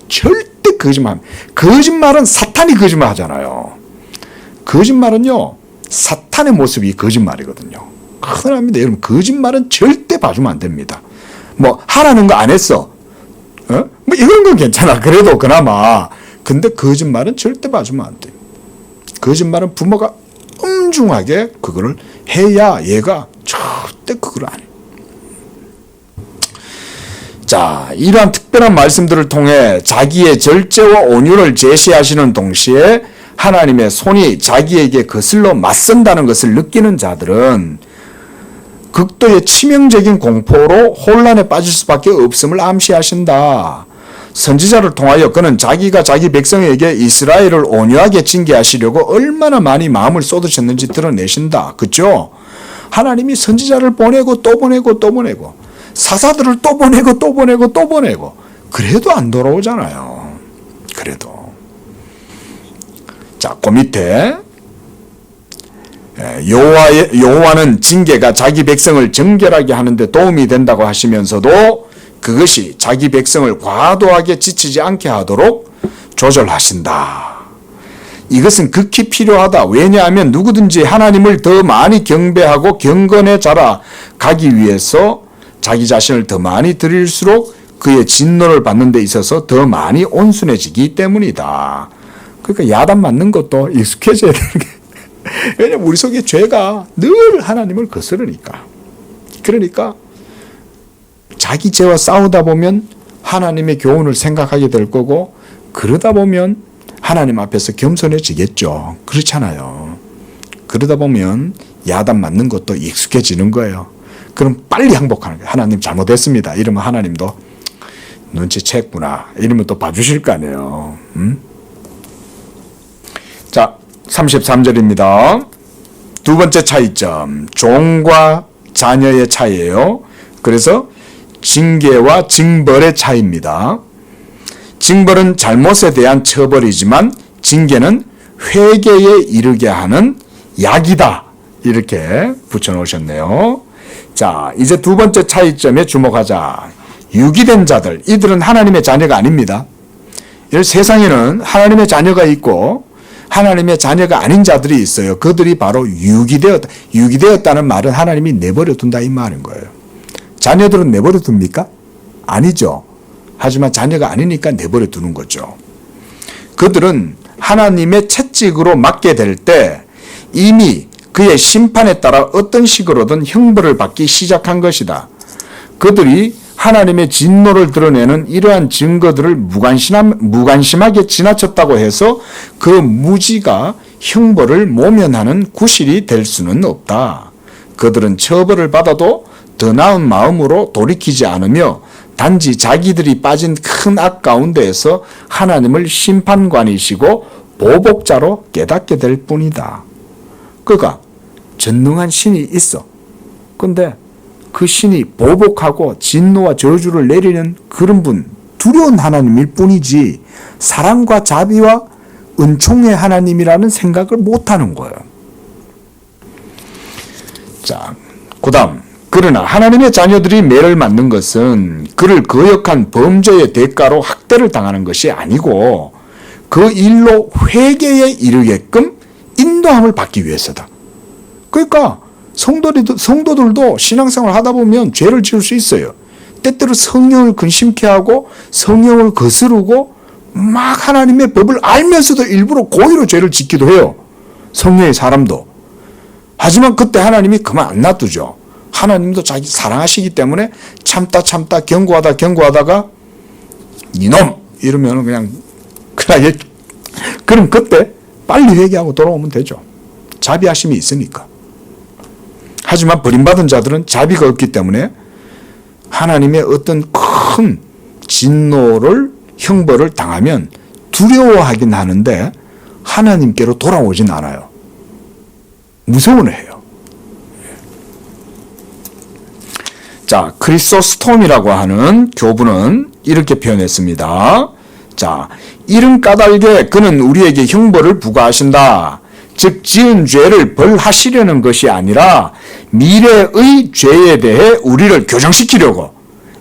절대 거짓말은 사탄이 거짓말 하잖아요. 거짓말은요, 사탄의 모습이 거짓말이거든요. 큰일 납니다. 여러분, 거짓말은 절대 봐주면 안 됩니다. 뭐 하라는 거 안 했어. 뭐 이런 건 괜찮아. 그래도 그나마. 근데 거짓말은 절대 봐주면 안 돼. 거짓말은 부모가 엄중하게 그거를 해야 얘가 절대 그걸 안 해. 자, 이러한 특별한 말씀들을 통해 자기의 절제와 온유를 제시하시는 동시에 하나님의 손이 자기에게 거슬러 맞선다는 것을 느끼는 자들은 극도의 치명적인 공포로 혼란에 빠질 수밖에 없음을 암시하신다. 선지자를 통하여 그는 자기가 자기 백성에게 이스라엘을 온유하게 징계하시려고 얼마나 많이 마음을 쏟으셨는지 드러내신다. 그렇죠? 하나님이 선지자를 보내고 또 보내고 또 보내고 사사들을 또 보내고 또 보내고 또 보내고 그래도 안 돌아오잖아요. 그래도. 자, 그 밑에 여호와는 징계가 자기 백성을 정결하게 하는데 도움이 된다고 하시면서도 그것이 자기 백성을 과도하게 지치지 않게 하도록 조절하신다. 이것은 극히 필요하다. 왜냐하면 누구든지 하나님을 더 많이 경배하고 경건해 자라가기 위해서 자기 자신을 더 많이 드릴수록 그의 진노를 받는 데 있어서 더 많이 온순해지기 때문이다. 그러니까 야단 맞는 것도 익숙해져야 되는 게 왜냐하면 우리 속에 죄가 늘 하나님을 거스르니까. 그러니까 자기 죄와 싸우다 보면 하나님의 교훈을 생각하게 될 거고, 그러다 보면 하나님 앞에서 겸손해지겠죠. 그렇잖아요. 그러다 보면 야단 맞는 것도 익숙해지는 거예요. 그럼 빨리 항복하는 거예요. 하나님 잘못했습니다. 이러면 하나님도 눈치챘구나. 이러면 또 봐주실 거 아니에요. 자, 33절입니다. 두 번째 차이점, 종과 자녀의 차이예요. 그래서 징계와 징벌의 차이입니다. 징벌은 잘못에 대한 처벌이지만 징계는 회개에 이르게 하는 약이다. 이렇게 붙여놓으셨네요. 자, 이제 두 번째 차이점에 주목하자. 유기된 자들, 이들은 하나님의 자녀가 아닙니다. 세상에는 하나님의 자녀가 있고 하나님의 자녀가 아닌 자들이 있어요. 그들이 바로 유기되었다. 유기되었다는 말은 하나님이 내버려 둔다 이 말인 거예요. 자녀들은 내버려 둡니까? 아니죠. 하지만 자녀가 아니니까 내버려 두는 거죠. 그들은 하나님의 채찍으로 맞게 될 때 이미 그의 심판에 따라 어떤 식으로든 형벌을 받기 시작한 것이다. 그들이 하나님의 진노를 드러내는 이러한 증거들을 무관심하게 지나쳤다고 해서 그 무지가 형벌을 모면하는 구실이 될 수는 없다. 그들은 처벌을 받아도 더 나은 마음으로 돌이키지 않으며 단지 자기들이 빠진 큰 악 가운데에서 하나님을 심판관이시고 보복자로 깨닫게 될 뿐이다. 그러니까 전능한 신이 있어. 근데 그 신이 보복하고 진노와 저주를 내리는 그런 분, 두려운 하나님일 뿐이지 사랑과 자비와 은총의 하나님이라는 생각을 못하는 거예요. 자, 그 다음 그러나 하나님의 자녀들이 매를 맞는 것은 그를 거역한 범죄의 대가로 학대를 당하는 것이 아니고 그 일로 회개에 이르게끔 인도함을 받기 위해서다. 그러니까 성도들도 신앙생활 하다 보면 죄를 지을 수 있어요. 때때로 성령을 근심케 하고 성령을 거스르고 막 하나님의 법을 알면서도 일부러 고의로 죄를 짓기도 해요. 성령의 사람도. 하지만 그때 하나님이 그만 안 놔두죠. 하나님도 자기 사랑하시기 때문에 참다 경고하다가 이놈 이러면 그냥 그럼 그때 빨리 회개하고 돌아오면 되죠. 자비하심이 있으니까. 하지만 버림받은 자들은 자비가 없기 때문에 하나님의 어떤 큰 진노를 형벌을 당하면 두려워하긴 하는데 하나님께로 돌아오진 않아요. 무서워는 해요. 자, 크리소스톰이라고 하는 교부는 이렇게 표현했습니다. 자, 이른 까닭에 그는 우리에게 형벌을 부과하신다. 즉 지은 죄를 벌하시려는 것이 아니라 미래의 죄에 대해 우리를 교정시키려고.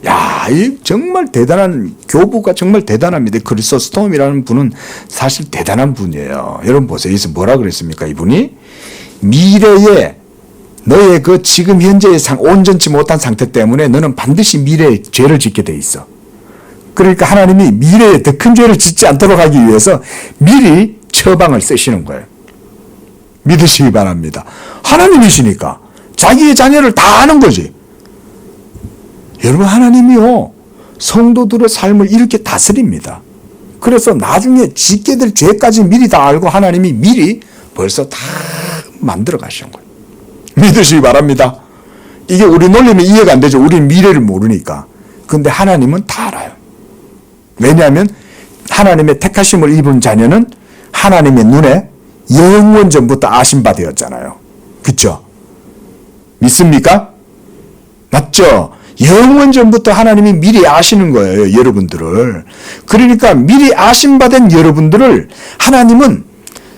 야, 이 정말 대단한 교부가 정말 대단합니다. 크리소스톰이라는 분은 사실 대단한 분이에요. 여러분 보세요. 여기서 뭐라 그랬습니까? 이분이 미래에 너의 그 지금 현재의 온전치 못한 상태 때문에 너는 반드시 미래에 죄를 짓게 돼 있어. 그러니까 하나님이 미래에 더 큰 죄를 짓지 않도록 하기 위해서 미리 처방을 쓰시는 거예요. 믿으시기 바랍니다. 하나님이시니까 자기의 자녀를 다 아는 거지. 여러분 하나님이요 성도들의 삶을 이렇게 다스립니다. 그래서 나중에 짓게 될 죄까지 미리 다 알고 하나님이 미리 벌써 다 만들어 가시는 거예요. 믿으시기 바랍니다. 이게 우리 논리는 이해가 안 되죠. 우리는 미래를 모르니까. 근데 하나님은 다 알아요. 왜냐하면 하나님의 택하심을 입은 자녀는 하나님의 눈에 영원 전부터 아신 바 되었잖아요. 그렇죠? 믿습니까? 맞죠? 영원 전부터 하나님이 미리 아시는 거예요. 여러분들을. 그러니까 미리 아신 바 된 여러분들을 하나님은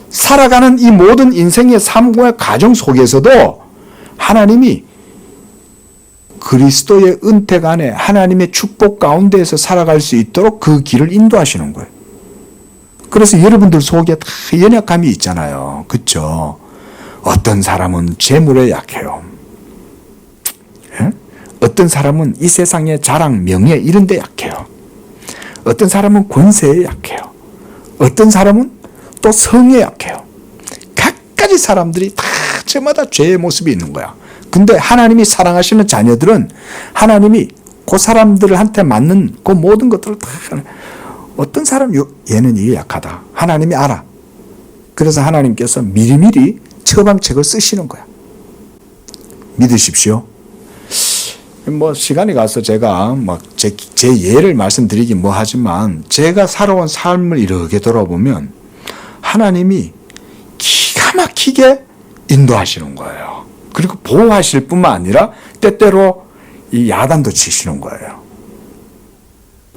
살아가는 이 모든 인생의 삶과 가정 속에서도 하나님이 그리스도의 은택 안에 하나님의 축복 가운데에서 살아갈 수 있도록 그 길을 인도하시는 거예요. 그래서 여러분들 속에 다 연약함이 있잖아요. 그렇죠? 어떤 사람은 재물에 약해요. 예? 어떤 사람은 이 세상의 자랑, 명예 이런 데 약해요. 어떤 사람은 권세에 약해요. 어떤 사람은 또 성에 약해요. 각가지 사람들이 다 저마다 죄의 모습이 있는 거야. 근데 하나님이 사랑하시는 자녀들은 하나님이 그 사람들한테 맞는 그 모든 것들을 다 어떤 사람 얘는 이게 약하다. 하나님이 알아. 그래서 하나님께서 미리미리 처방책을 쓰시는 거야. 믿으십시오. 뭐 시간이 가서 제가 막 제 예를 말씀드리긴 뭐 하지만 제가 살아온 삶을 이렇게 돌아보면 하나님이 기가 막히게 인도하시는 거예요. 그리고 보호하실 뿐만 아니라 때때로 이 야단도 치시는 거예요.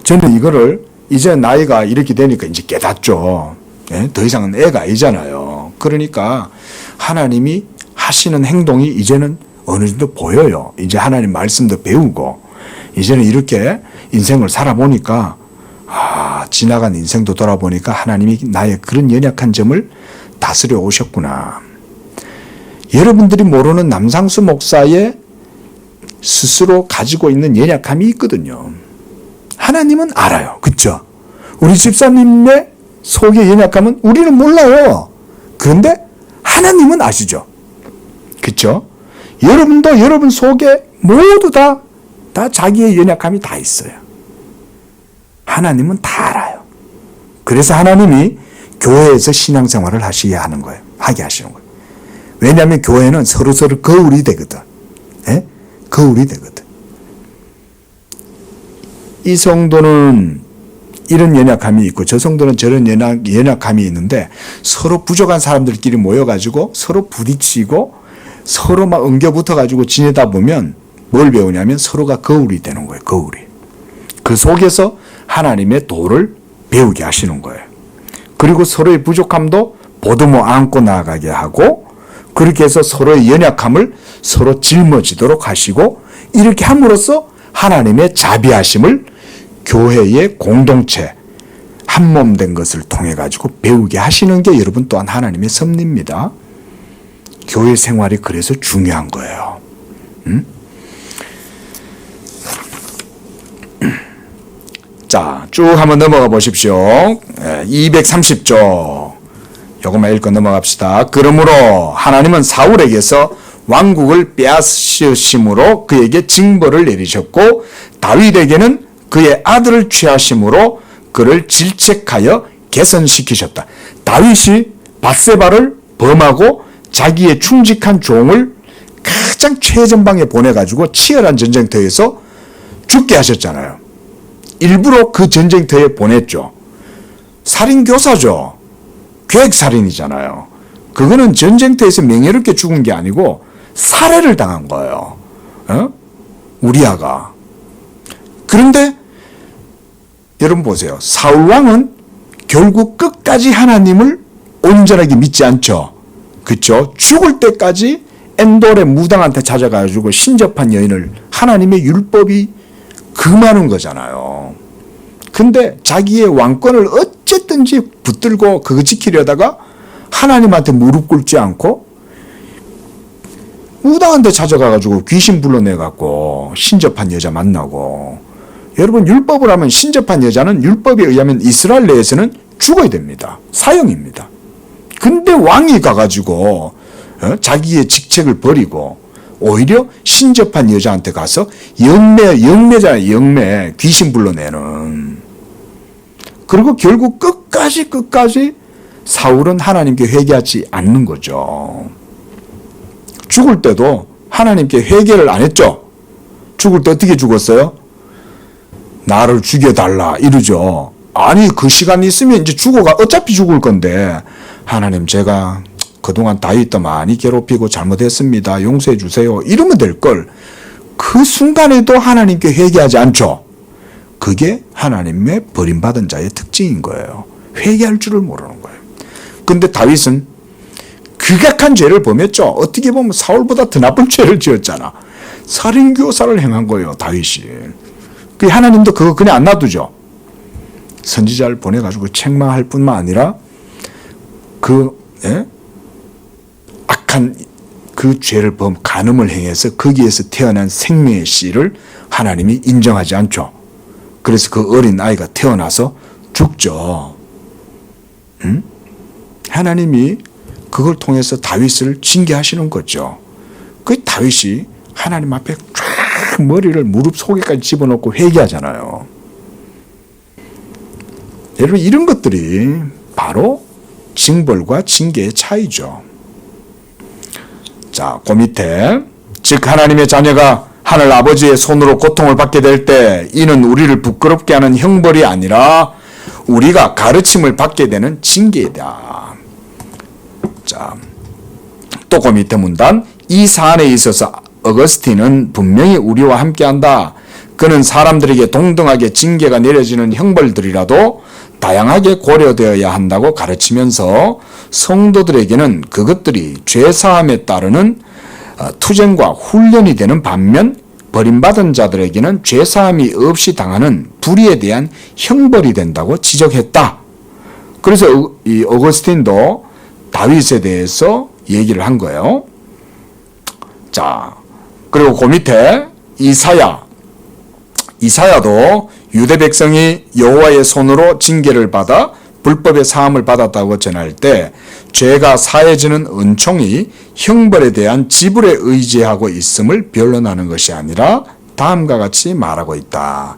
저는 이거를 이제 나이가 이렇게 되니까 이제 깨닫죠. 예? 더 이상은 애가 아니잖아요. 그러니까 하나님이 하시는 행동이 이제는 어느 정도 보여요. 이제 하나님 말씀도 배우고 이제는 이렇게 인생을 살아보니까 지나간 인생도 돌아보니까 하나님이 나의 그런 연약한 점을 다스려 오셨구나. 여러분들이 모르는 남상수 목사의 스스로 가지고 있는 연약함이 있거든요. 하나님은 알아요. 그렇죠? 우리 집사님의 속의 연약함은 우리는 몰라요. 그런데 하나님은 아시죠? 그렇죠? 여러분도 여러분 속에 모두 다 자기의 연약함이 다 있어요. 하나님은 다 알아요. 그래서 하나님이 교회에서 신앙생활을 하게 하시는 거예요. 왜냐하면 교회는 서로서로 거울이 되거든. 예? 거울이 되거든. 이 성도는 이런 연약함이 있고 저 성도는 저런 연약함이 있는데 서로 부족한 사람들끼리 모여가지고 서로 부딪히고 서로 막 엉겨붙어가지고 지내다 보면 뭘 배우냐면 서로가 거울이 되는 거예요. 거울이. 그 속에서 하나님의 도를 배우게 하시는 거예요. 그리고 서로의 부족함도 보듬어 안고 나아가게 하고 그렇게 해서 서로의 연약함을 서로 짊어지도록 하시고, 이렇게 함으로써 하나님의 자비하심을 교회의 공동체, 한몸 된 것을 통해 가지고 배우게 하시는 게 여러분 또한 하나님의 섭리입니다. 교회 생활이 그래서 중요한 거예요. 자, 쭉 한번 넘어가 보십시오. 230조. 요것만 읽고 넘어갑시다. 그러므로 하나님은 사울에게서 왕국을 빼앗으심으로 그에게 징벌을 내리셨고, 다윗에게는 그의 아들을 취하심으로 그를 질책하여 개선시키셨다. 다윗이 밧세바를 범하고 자기의 충직한 종을 가장 최전방에 보내가지고 치열한 전쟁터에서 죽게 하셨잖아요. 일부러 그 전쟁터에 보냈죠. 살인교사죠. 계획살인이잖아요. 그거는 전쟁터에서 명예롭게 죽은 게 아니고 살해를 당한 거예요. 우리아가. 그런데 여러분 보세요. 사울왕은 결국 끝까지 하나님을 온전하게 믿지 않죠. 그렇죠? 죽을 때까지 엔돌의 무당한테 찾아가지고 신접한 여인을 하나님의 율법이 금하는 거잖아요. 근데 자기의 왕권을 어쨌든지 붙들고 그거 지키려다가 하나님한테 무릎 꿇지 않고 무당한테 찾아가가지고 귀신 불러내갖고 신접한 여자 만나고. 여러분, 율법을 하면 신접한 여자는 율법에 의하면 이스라엘 내에서는 죽어야 됩니다. 사형입니다. 근데 왕이 가가지고 자기의 직책을 버리고 오히려 신접한 여자한테 가서 영매잖아요. 영매. 귀신 불러내는. 그리고 결국 끝까지 사울은 하나님께 회개하지 않는 거죠. 죽을 때도 하나님께 회개를 안 했죠. 죽을 때 어떻게 죽었어요? 나를 죽여달라 이러죠. 아니, 그 시간이 있으면 이제 어차피 죽을 건데, 하나님 제가 그동안 다윗도 많이 괴롭히고 잘못했습니다. 용서해 주세요. 이러면 될 걸. 그 순간에도 하나님께 회개하지 않죠. 그게 하나님의 버림받은 자의 특징인 거예요. 회개할 줄을 모르는 거예요. 근데 다윗은 극악한 죄를 범했죠. 어떻게 보면 사울보다 더 나쁜 죄를 지었잖아. 살인교사를 행한 거예요, 다윗이. 그 하나님도 그거 그냥 안 놔두죠. 선지자를 보내가지고 책망할 뿐만 아니라 악한 그 죄를 간음을 행해서 거기에서 태어난 생명의 씨를 하나님이 인정하지 않죠. 그래서 그 어린 아이가 태어나서 죽죠. 하나님이 그걸 통해서 다윗을 징계하시는 거죠. 그 다윗이 하나님 앞에 쫙 머리를 무릎 속에까지 집어넣고 회개하잖아요. 여러분, 이런 것들이 바로 징벌과 징계의 차이죠. 자, 그 밑에 즉 하나님의 자녀가 하늘 아버지의 손으로 고통을 받게 될 때 이는 우리를 부끄럽게 하는 형벌이 아니라 우리가 가르침을 받게 되는 징계이다. 자, 또 그 밑에 문단 이 사안에 있어서 어거스틴은 분명히 우리와 함께한다. 그는 사람들에게 동등하게 징계가 내려지는 형벌들이라도 다양하게 고려되어야 한다고 가르치면서 성도들에게는 그것들이 죄사함에 따르는 투쟁과 훈련이 되는 반면 버림받은 자들에게는 죄사함이 없이 당하는 불의에 대한 형벌이 된다고 지적했다. 그래서 이 어거스틴도 다윗에 대해서 얘기를 한 거예요. 자, 그리고 그 밑에 이사야도 유대 백성이 여호와의 손으로 징계를 받아 불법의 사함을 받았다고 전할 때 죄가 사해지는 은총이 형벌에 대한 지불에 의지하고 있음을 변론하는 것이 아니라 다음과 같이 말하고 있다.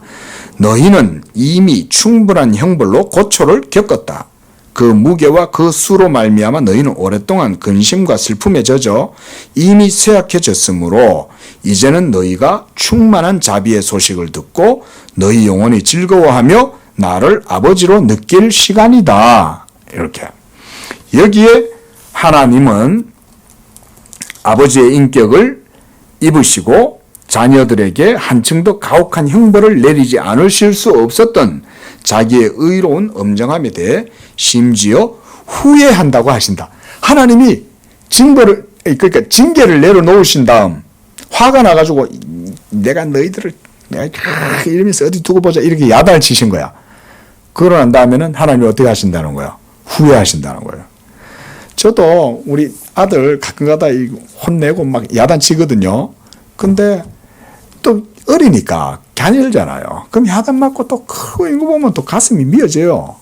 너희는 이미 충분한 형벌로 고초를 겪었다. 그 무게와 그 수로 말미암아 너희는 오랫동안 근심과 슬픔에 젖어 이미 쇠약해졌으므로 이제는 너희가 충만한 자비의 소식을 듣고 너희 영혼이 즐거워하며 나를 아버지로 느낄 시간이다. 이렇게. 여기에 하나님은 아버지의 인격을 입으시고 자녀들에게 한층 더 가혹한 형벌을 내리지 않으실 수 없었던 자기의 의로운 엄정함에 대해 심지어 후회한다고 하신다. 하나님이 징벌을 그러니까 징계를 내려놓으신 다음 화가 나가지고 내가 너희들을 이러면서 어디 두고 보자 이렇게 야단을 치신 거야. 그러고 난 다음에는 하나님이 어떻게 하신다는 거야? 후회하신다는 거예요. 저도 우리 아들 가끔가다 혼내고 막 야단치거든요. 근데 또 어리니까 갸냘잖아요. 그럼 야단 맞고 또 크고 이거 보면 또 가슴이 미어져요.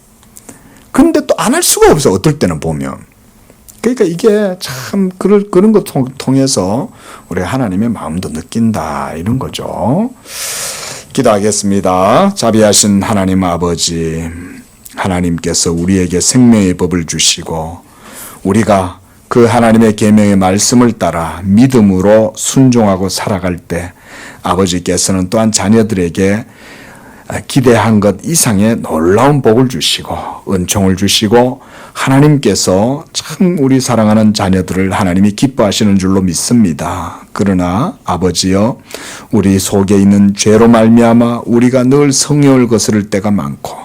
근데 또 안 할 수가 없어. 어떨 때는 보면. 그러니까 이게 참 그런 것 통해서 우리 하나님의 마음도 느낀다 이런 거죠. 기도하겠습니다. 자비하신 하나님 아버지, 하나님께서 우리에게 생명의 법을 주시고 우리가 그 하나님의 계명의 말씀을 따라 믿음으로 순종하고 살아갈 때 아버지께서는 또한 자녀들에게 기대한 것 이상의 놀라운 복을 주시고 은총을 주시고 하나님께서 참 우리 사랑하는 자녀들을 하나님이 기뻐하시는 줄로 믿습니다. 그러나 아버지여, 우리 속에 있는 죄로 말미암아 우리가 늘 성령을 거스를 때가 많고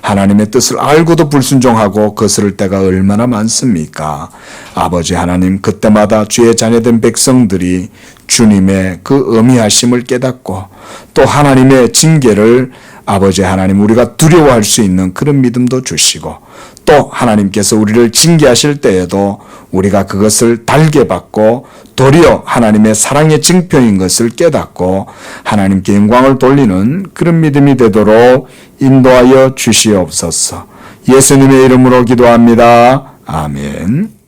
하나님의 뜻을 알고도 불순종하고 거스를 때가 얼마나 많습니까? 아버지 하나님, 그때마다 주의 자녀된 백성들이 주님의 그 어미하심을 깨닫고 또 하나님의 징계를 아버지 하나님 우리가 두려워할 수 있는 그런 믿음도 주시고 또 하나님께서 우리를 징계하실 때에도 우리가 그것을 달게 받고 도리어 하나님의 사랑의 증표인 것을 깨닫고 하나님께 영광을 돌리는 그런 믿음이 되도록 인도하여 주시옵소서. 예수님의 이름으로 기도합니다. 아멘.